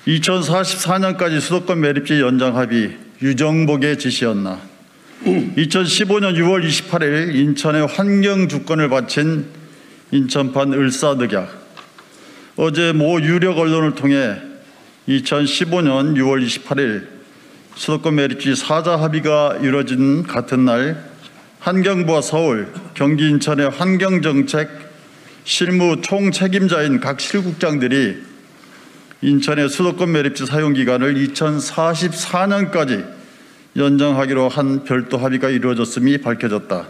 2044년까지 수도권 매립지 연장 합의 유정복의 지시였나. 2015년 6월 28일 인천의 환경 주권을 바친 인천판 을사늑약. 어제 모 유력 언론을 통해 2015년 6월 28일 수도권 매립지 4자 합의가 이루어진 같은 날 환경부와 서울, 경기 인천의 환경정책 실무 총책임자인 각 실국장들이 인천의 수도권 매립지 사용기간을 2044년까지 연장하기로 한 별도 합의가 이루어졌음이 밝혀졌다.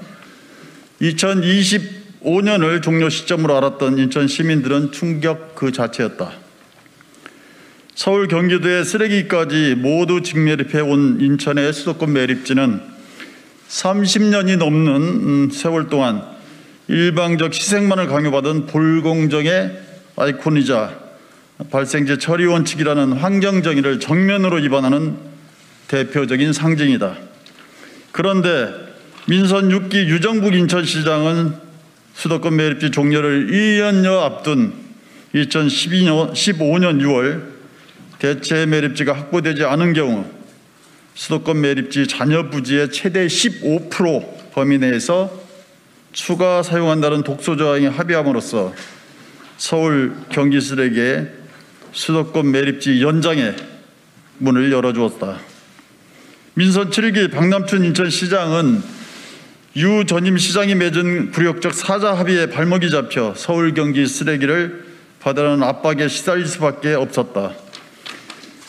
2025년을 종료 시점으로 알았던 인천 시민들은 충격 그 자체였다. 서울, 경기도의 쓰레기까지 모두 직매립해온 인천의 수도권 매립지는 30년이 넘는 세월 동안 일방적 희생만을 강요받은 불공정의 아이콘이자 발생지 처리 원칙이라는 환경 정의를 정면으로 위반하는 대표적인 상징이다. 그런데 민선 6기 유정복 인천시장은 수도권 매립지 종료를 1년여 앞둔 2015년 6월 대체 매립지가 확보되지 않은 경우 수도권 매립지 잔여 부지의 최대 15% 범위 내에서 추가 사용한다는 독소조항에 합의함으로써 서울, 경기 쓰레기의 수도권 매립지 연장의 문을 열어주었다. 민선 7기 박남춘 인천시장은 유 전임 시장이 맺은 굴욕적 4자 합의에 발목이 잡혀 서울, 경기 쓰레기를 받으라는 압박에 시달릴 수밖에 없었다.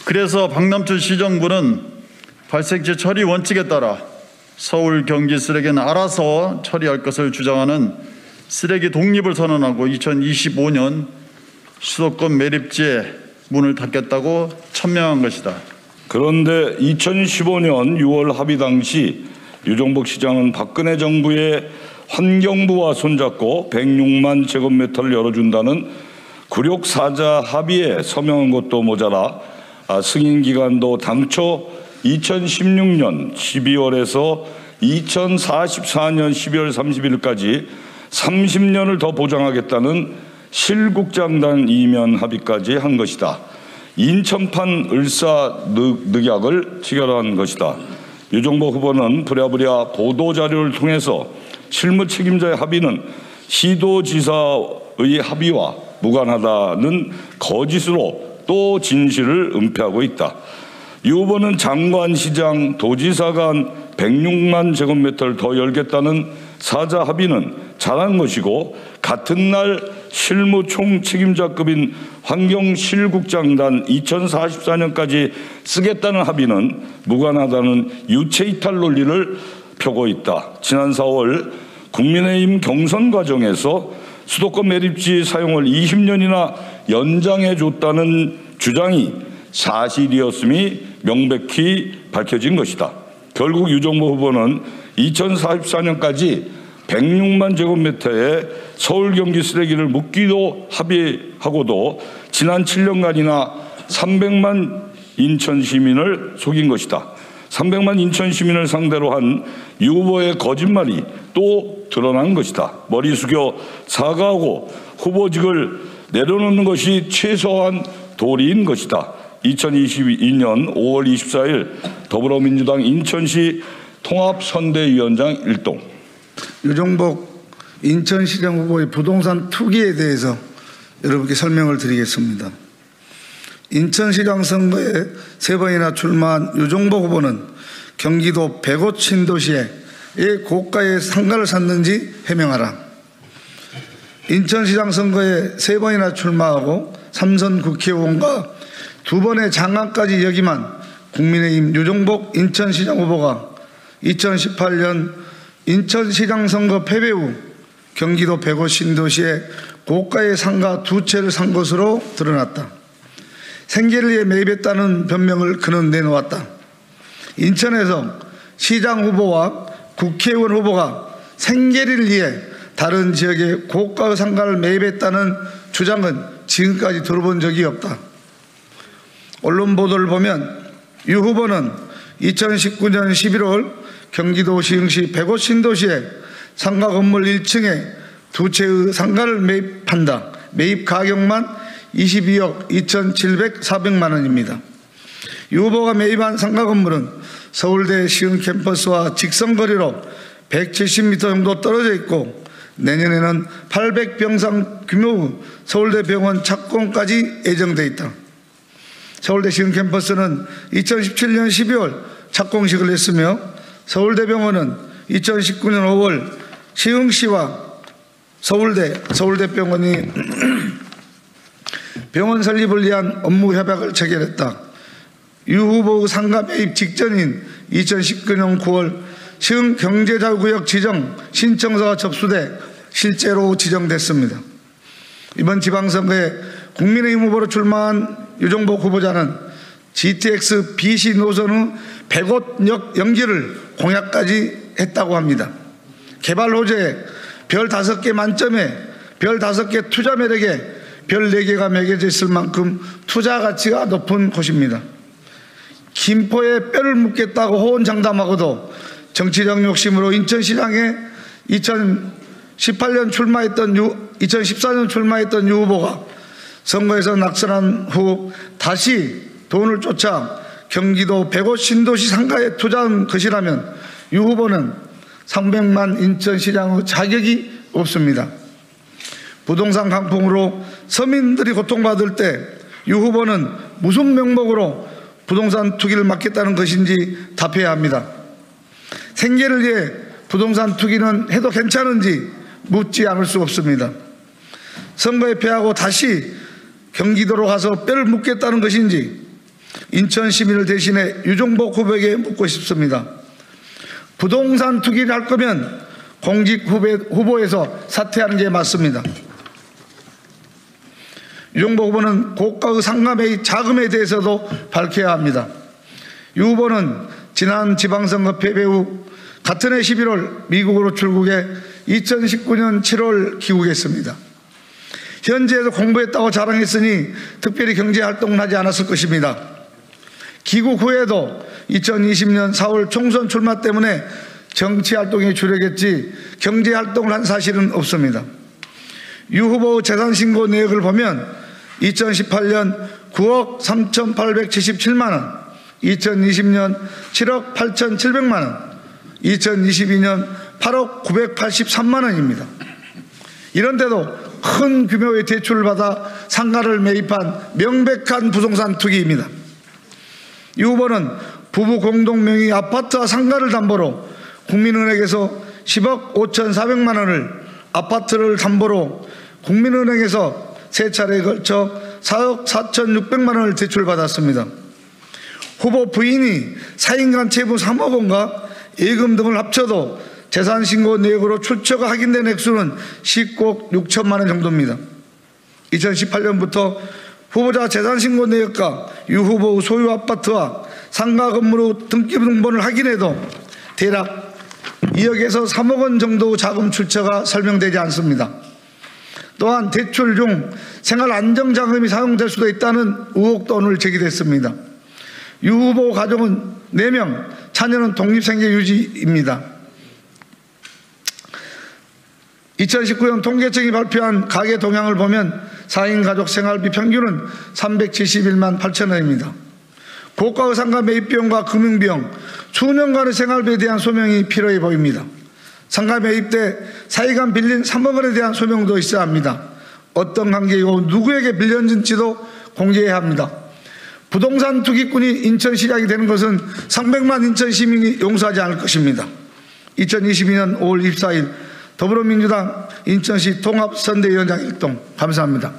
그래서 박남춘 시정부는 발생지 처리 원칙에 따라 서울, 경기 쓰레기는 알아서 처리할 것을 주장하는 쓰레기 독립을 선언하고 2025년 수도권 매립지의 문을 닫겠다고 천명한 것이다. 그런데 2015년 6월 합의 당시 유정복 시장은 박근혜 정부의 환경부와 손잡고 106만 제곱미터를 열어준다는 굴욕 4자 합의에 서명한 것도 모자라 승인 기간도 당초 2016년 12월에서 2044년 12월 30일까지 30년을 더 보장하겠다는 실국장단 이면 합의까지 한 것이다. 인천판 을사늑약을 체결한 것이다. 유정복 후보는 부랴부랴 보도자료를 통해서 실무 책임자의 합의는 시도지사의 합의와 무관하다는 거짓으로 또 진실을 은폐하고 있다. 유 후보는 장관, 시장, 도지사 간 106만 제곱미터를 더 열겠다는 4자 합의는 잘한 것이고 같은 날 실무 총책임자급인 환경실국장단 2044년까지 쓰겠다는 합의는 무관하다는 유체이탈 논리를 펴고 있다. 지난 4월 국민의힘 경선 과정에서 수도권 매립지 사용을 20년이나 연장해 줬다는 주장이 사실이었음이 명백히 밝혀진 것이다. 결국 유정복 후보는 2044년까지 106만 제곱미터의 서울, 경기 쓰레기를 묻기도 합의하고도 지난 7년간이나 300만 인천 시민을 속인 것이다. 300만 인천 시민을 상대로 한 유 후보의 거짓말이 또 드러난 것이다. 머리 숙여 사과하고 후보직을 내려놓는 것이 최소한 도리인 것이다. 2022년 5월 24일 더불어민주당 인천시 통합선대위원장 일동. 유정복 인천시장 후보의 부동산 투기에 대해서 여러분께 설명을 드리겠습니다. 인천시장 선거에 3번이나 출마한 유정복 후보는 경기도 105 신도시에 고가의 상가를 샀는지 해명하라. 인천시장 선거에 3번이나 출마하고 3선 국회의원과 2번의 장관까지 역임한 국민의힘 유정복 인천시장 후보가 2018년 인천시장 선거 패배 후 경기도 105 신도시에 고가의 상가 2채를 산 것으로 드러났다. 생계를 위해 매입했다는 변명을 그는 내놓았다. 인천에서 시장 후보와 국회의원 후보가 생계를 위해 다른 지역에 고가 상가를 매입했다는 주장은 지금까지 들어본 적이 없다. 언론 보도를 보면 유 후보는 2019년 11월 경기도 시흥시 105 신도시에 상가 건물 1층에 2채의 상가를 매입한다. 매입 가격만 22억 2,700~400만 원입니다. 유 후보가 매입한 상가 건물은 서울대 시흥 캠퍼스와 직선거리로 170m 정도 떨어져 있고 내년에는 800병상 규모 서울대 병원 착공까지 예정돼 있다. 서울대 시흥 캠퍼스는 2017년 12월 착공식을 했으며 서울대병원은 2019년 5월 시흥시와 서울대병원이 병원 설립을 위한 업무 협약을 체결했다. 유 후보 상가 매입 직전인 2019년 9월 시흥 경제자구역 지정 신청서가 접수돼 실제로 지정됐습니다. 이번 지방선거에 국민의힘 후보로 출마한 유종복 후보자는 GTX BC 노선 후 100억 연기를 공약까지 했다고 합니다. 개발 호재에 별 5개 만점에 별 5개 투자 매력에 별 4개가 매겨져 있을 만큼 투자 가치가 높은 곳입니다. 김포에 뼈를 묻겠다고 호언장담하고도 정치적 욕심으로 인천시장에 2014년 출마했던 유 후보가 선거에서 낙선한 후 다시 돈을 쫓아 경기도 105 신도시 상가에 투자한 것이라면 유 후보는 300만 인천시장의 자격이 없습니다. 부동산 강풍으로 서민들이 고통받을 때 유 후보는 무슨 명목으로 부동산 투기를 막겠다는 것인지 답해야 합니다. 생계를 위해 부동산 투기는 해도 괜찮은지 묻지 않을 수 없습니다. 선거에 패하고 다시 경기도로 가서 뼈를 묻겠다는 것인지 인천 시민을 대신해 유종복 후보에게 묻고 싶습니다. 부동산 투기를 할 거면 공직 후보에서 사퇴하는 게 맞습니다. 유종복 후보는 고가의 상가 매입 자금에 대해서도 밝혀야 합니다. 유 후보는 지난 지방선거 패배 후 같은 해 11월 미국으로 출국해 2019년 7월 귀국했습니다. 현지에서 공부했다고 자랑했으니 특별히 경제활동은 하지 않았을 것입니다. 귀국 후에도 2020년 4월 총선 출마 때문에 정치활동에 주력했지 경제활동을 한 사실은 없습니다. 유 후보 재산신고 내역을 보면 2018년 9억 3,877만 원, 2020년 7억 8,700만 원, 2022년 8억 983만 원입니다. 이런데도 큰 규모의 대출을 받아 상가를 매입한 명백한 부동산 투기입니다. 유 후보는 부부 공동 명의 아파트와 상가를 담보로 국민은행에서 10억 5,400만 원을, 아파트를 담보로 국민은행에서 3차례에 걸쳐 4억 4,600만 원을 대출받았습니다. 후보 부인이 사인간 채무 3억 원과 예금 등을 합쳐도 재산신고 내역으로 출처가 확인된 액수는 10억 6천만 원 정도입니다. 2018년부터 후보자 재산신고 내역과 유 후보 소유 아파트와 상가 건물의 등기 등본을 확인해도 대략 2억에서 3억 원 정도 자금 출처가 설명되지 않습니다. 또한 대출 중 생활안정자금이 사용될 수도 있다는 의혹도 오늘 제기됐습니다. 유 후보 가족은 4명, 자녀는 독립생계 유지입니다. 2019년 통계청이 발표한 가계 동향을 보면 4인 가족 생활비 평균은 371만 8천 원입니다. 고가의 상가 매입비용과 금융비용, 수년간의 생활비에 대한 소명이 필요해 보입니다. 상가 매입 때 사이간 빌린 3억 원에 대한 소명도 있어야 합니다. 어떤 관계이고 누구에게 빌렸는지도 공개해야 합니다. 부동산 투기꾼이 인천시장이 되는 것은 300만 인천 시민이 용서하지 않을 것입니다. 2022년 5월 24일 더불어민주당 인천시 통합선대위원장 일동 감사합니다.